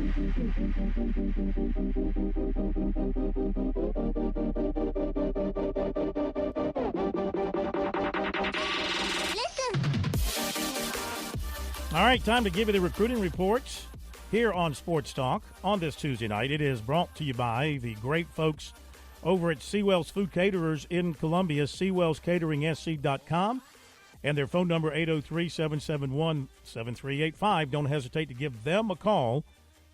All right, time to give you the recruiting reports here on Sports Talk on this Tuesday night. It is brought to you by the great folks over at Seawell's Food Caterers in Columbia, SeawellsCateringSC.com, and their phone number 803-771-7385. Don't hesitate to give them a call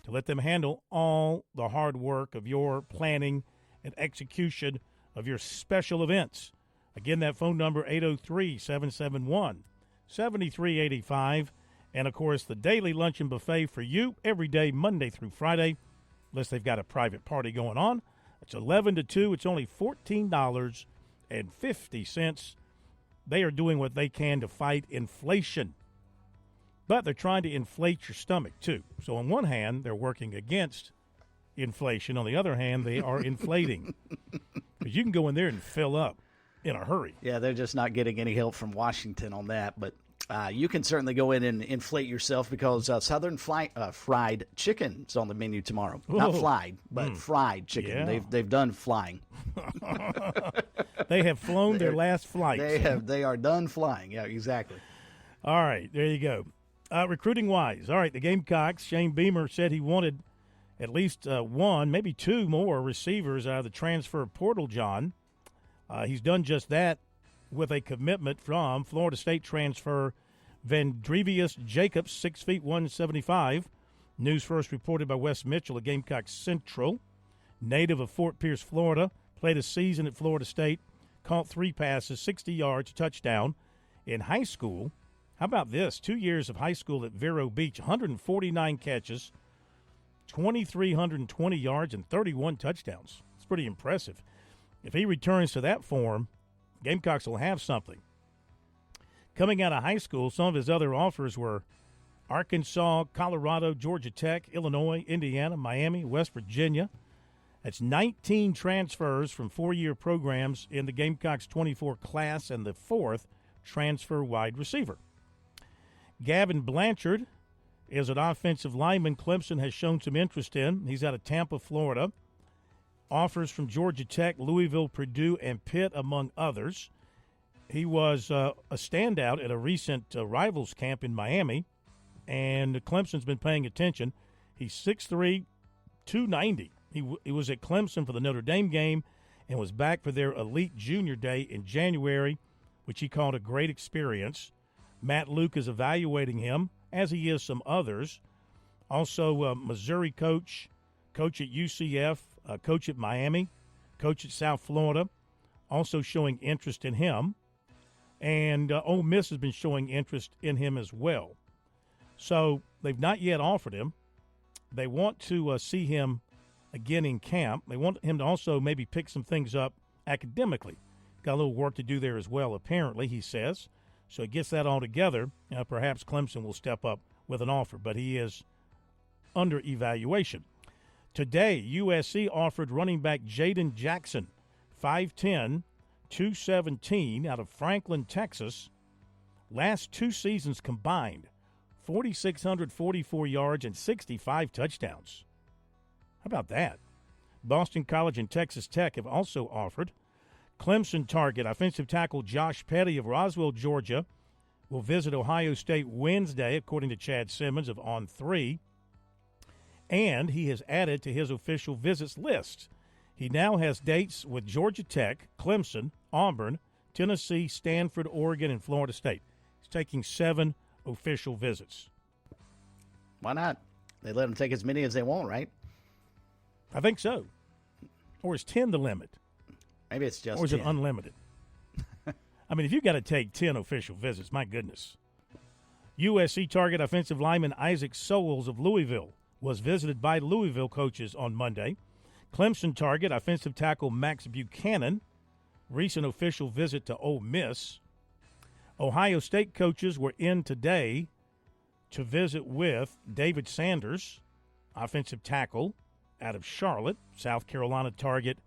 to let them handle all the hard work of your planning and execution of your special events. Again, that phone number, 803-771-7385. And, of course, the daily luncheon buffet for you every day, Monday through Friday, unless they've got a private party going on. It's 11 to 2. It's only $14.50. They are doing what they can to fight inflation. But they're trying to inflate your stomach, too. So on one hand, they're working against inflation. On the other hand, they are inflating. Because you can go in there and fill up in a hurry. Yeah, they're just not getting any help from Washington on that. But you can certainly go in and inflate yourself because Southern fried chicken is on the menu tomorrow. Ooh. Not fried, but fried chicken. Yeah. They've done flying. They have flown their last flight. They are done flying. Yeah, exactly. All right, there you go. Recruiting-wise, all right, the Gamecocks, Shane Beamer said he wanted at least one, maybe two more receivers out of the transfer portal, John. He's done just that with a commitment from Florida State transfer Vandrevius Jacobs, 6 feet 175. News first reported by Wes Mitchell of Gamecock Central. Native of Fort Pierce, Florida, played a season at Florida State, caught 3 passes, 60 yards, touchdown. In high school, how about this? 2 years of high school at Vero Beach, 149 catches, 2,320 yards, and 31 touchdowns. It's pretty impressive. If he returns to that form, Gamecocks will have something. Coming out of high school, some of his other offers were Arkansas, Colorado, Georgia Tech, Illinois, Indiana, Miami, West Virginia. That's 19 transfers from 4-year programs in the Gamecocks 24 class and the 4th transfer wide receiver. Gavin Blanchard is an offensive lineman Clemson has shown some interest in. He's out of Tampa, Florida. Offers from Georgia Tech, Louisville, Purdue, and Pitt, among others. He was a standout at a recent Rivals camp in Miami, and Clemson's been paying attention. He's 6'3", 290. He was at Clemson for the Notre Dame game and was back for their Elite Junior Day in January, which he called a great experience. Matt Luke is evaluating him, as he is some others. Also, Missouri coach at UCF, coach at Miami, coach at South Florida, also showing interest in him. And Ole Miss has been showing interest in him as well. So they've not yet offered him. They want to see him again in camp. They want him to also maybe pick some things up academically. Got a little work to do there as well, apparently, he says. So he gets that all together. Perhaps Clemson will step up with an offer, but he is under evaluation. Today, USC offered running back Jaden Jackson, 5'10", 217, out of Franklin, Texas. Last 2 seasons combined, 4,644 yards and 65 touchdowns. How about that? Boston College and Texas Tech have also offered. Clemson target offensive tackle Josh Petty of Roswell, Georgia, will visit Ohio State Wednesday, according to Chad Simmons of On3. And he has added to his official visits list. He now has dates with Georgia Tech, Clemson, Auburn, Tennessee, Stanford, Oregon, and Florida State. He's taking 7 official visits. Why not? They let him take as many as they want, right? I think so. Or is 10 the limit? Maybe it's just 10. Or is it unlimited? I mean, if you've got to take 10 official visits, my goodness. USC target offensive lineman Isaac Sowles of Louisville was visited by Louisville coaches on Monday. Clemson target offensive tackle Max Buchanan, recent official visit to Ole Miss. Ohio State coaches were in today to visit with David Sanders, offensive tackle out of Charlotte, South Carolina target,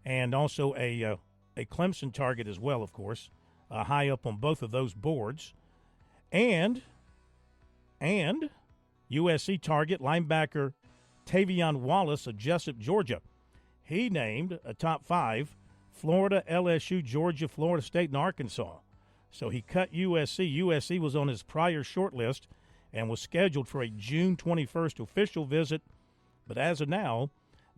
and also a Clemson target as well, of course, high up on both of those boards. And USC target linebacker Tavion Wallace of Jessup, Georgia. He named a top 5: Florida, LSU, Georgia, Florida State, and Arkansas. So he cut USC. USC was on his prior short list and was scheduled for a June 21st official visit. But as of now,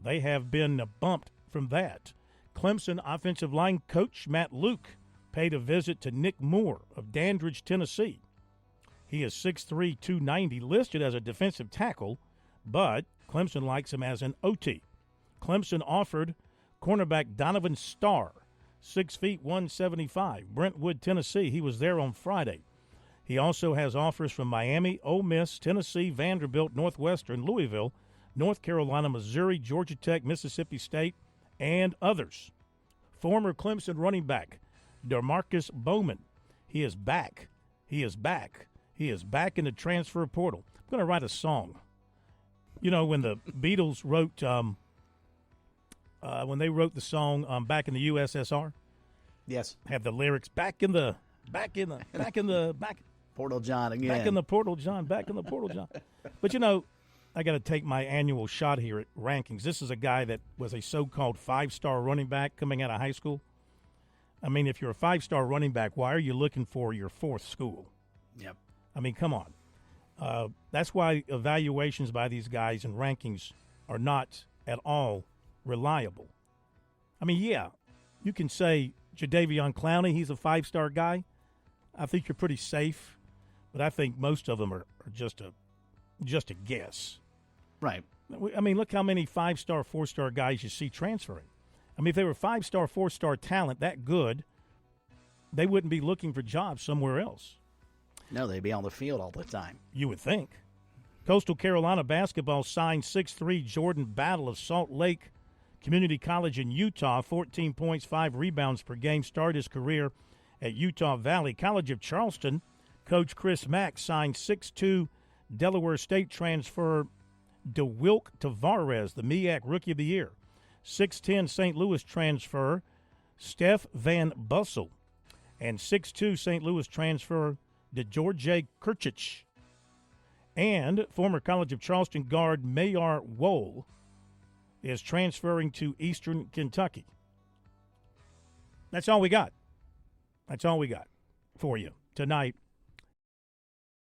they have been bumped from that. Clemson offensive line coach Matt Luke paid a visit to Nick Moore of Dandridge, Tennessee. He is 6'3", 290, listed as a defensive tackle, but Clemson likes him as an OT. Clemson offered cornerback Donovan Starr, 6 feet 175, Brentwood, Tennessee. He was there on Friday. He also has offers from Miami, Ole Miss, Tennessee, Vanderbilt, Northwestern, Louisville, North Carolina, Missouri, Georgia Tech, Mississippi State, and others. Former Clemson running back DeMarcus Bowman. He is back. He is back. He is back in the transfer portal. I'm going to write a song. You know, when the Beatles wrote when they wrote the song Back in the USSR. Yes. Have the lyrics back in the Portal John again. Back in the portal John, back in the portal John. But you know, I got to take my annual shot here at rankings. This is a guy that was a so-called 5-star running back coming out of high school. I mean, if you're a 5-star running back, why are you looking for your 4th school? Yep. I mean, come on. That's why evaluations by these guys and rankings are not at all reliable. I mean, yeah, you can say Jadeveon Clowney, he's a 5-star guy. I think you're pretty safe, but I think most of them are just a guess. Right. I mean, look how many 5-star, 4-star guys you see transferring. I mean, if they were 5-star, 4-star talent that good, they wouldn't be looking for jobs somewhere else. No, they'd be on the field all the time. You would think. Coastal Carolina basketball signed 6'3" Jordan Battle of Salt Lake Community College in Utah, 14 points, 5 rebounds per game, started his career at Utah Valley. College of Charleston, Coach Chris Mack signed 6'2" Delaware State transfer DeWilk Tavares, the MEAC Rookie of the Year. 6'10" St. Louis transfer Steph Van Bussel. And 6'2" St. Louis transfer DeGeorge Kirchich. And former College of Charleston guard Mayar Wohl is transferring to Eastern Kentucky. That's all we got. That's all we got for you tonight